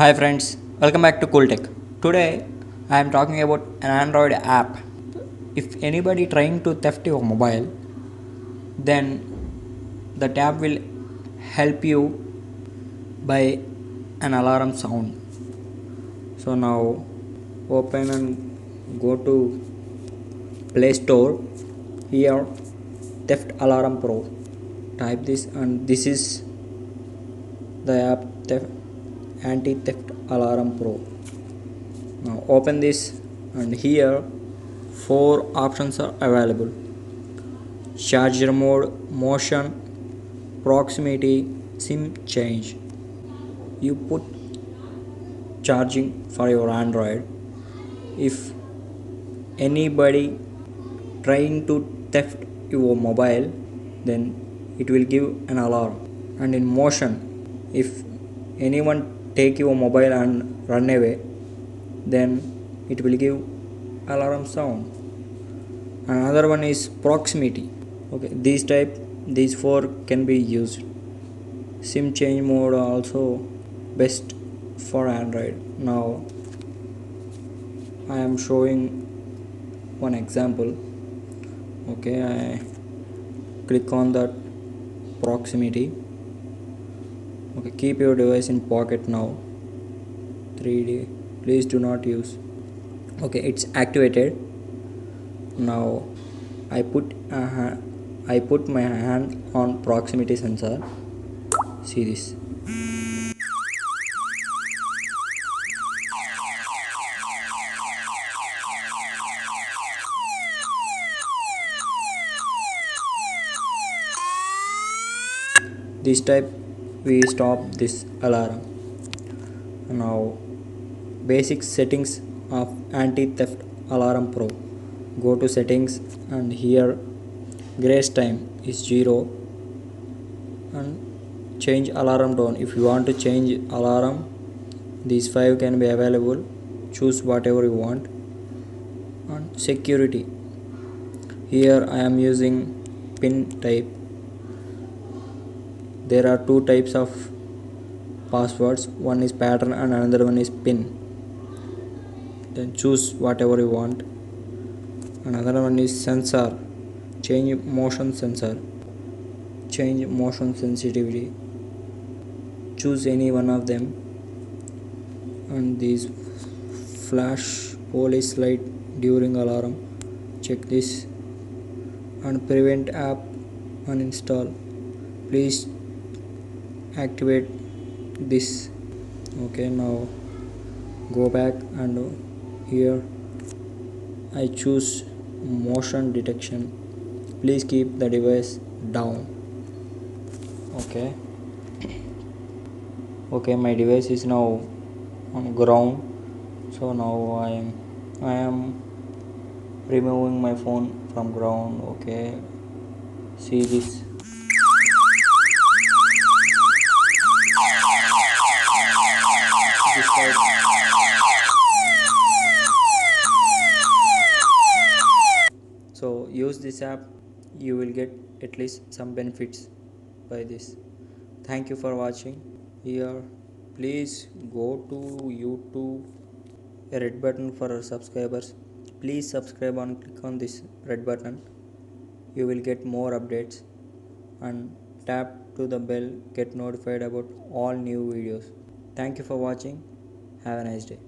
Hi friends, welcome back to Cool Tech. Today I am talking about an Android app. If anybody trying to theft your mobile, then the app will help you by an alarm sound. So now open and go to Play Store. Here Theft Alarm Pro. Type this and this is the app theft Anti Theft Alarm Pro. Now open this and here four options are available: charger mode, motion, proximity, sim change. You put charging for your Android. If anybody trying to theft your mobile, then it will give an alarm. And in motion, if anyone take your mobile and run away, then it will give alarm sound. Another one is proximity. Okay, these four can be used. Sim change mode also best for Android. Now I am showing one example. Okay, I click on that proximity. Okay, keep your device in pocket now. 3D, please do not use. Okay, it's activated. Now I put my hand on proximity sensor. See this. This type we stop this alarm. Now basic settings of anti-theft alarm pro. Go to settings and here grace time is 0 and change alarm tone. If you want to change alarm, these 5 can be available. Choose whatever you want. And security, here I am using pin type. There are two types of passwords, one is pattern and another one is pin. Then choose whatever you want. Another one is sensor, change motion sensor, change motion sensitivity, choose any one of them. And these flash police light during alarm, check this. And prevent app uninstall, please activate this. Okay, now go back and here I choose motion detection, please keep the device down. Okay, my device is now on ground. So now I am removing my phone from ground. Okay, see this. This type. So use this app, you will get at least some benefits by this. Thank you for watching. Here please go to YouTube, a red button for our subscribers. Please subscribe and click on this red button. You will get more updates, and tap to the bell, get notified about all new videos. Thank you for watching. Have a nice day.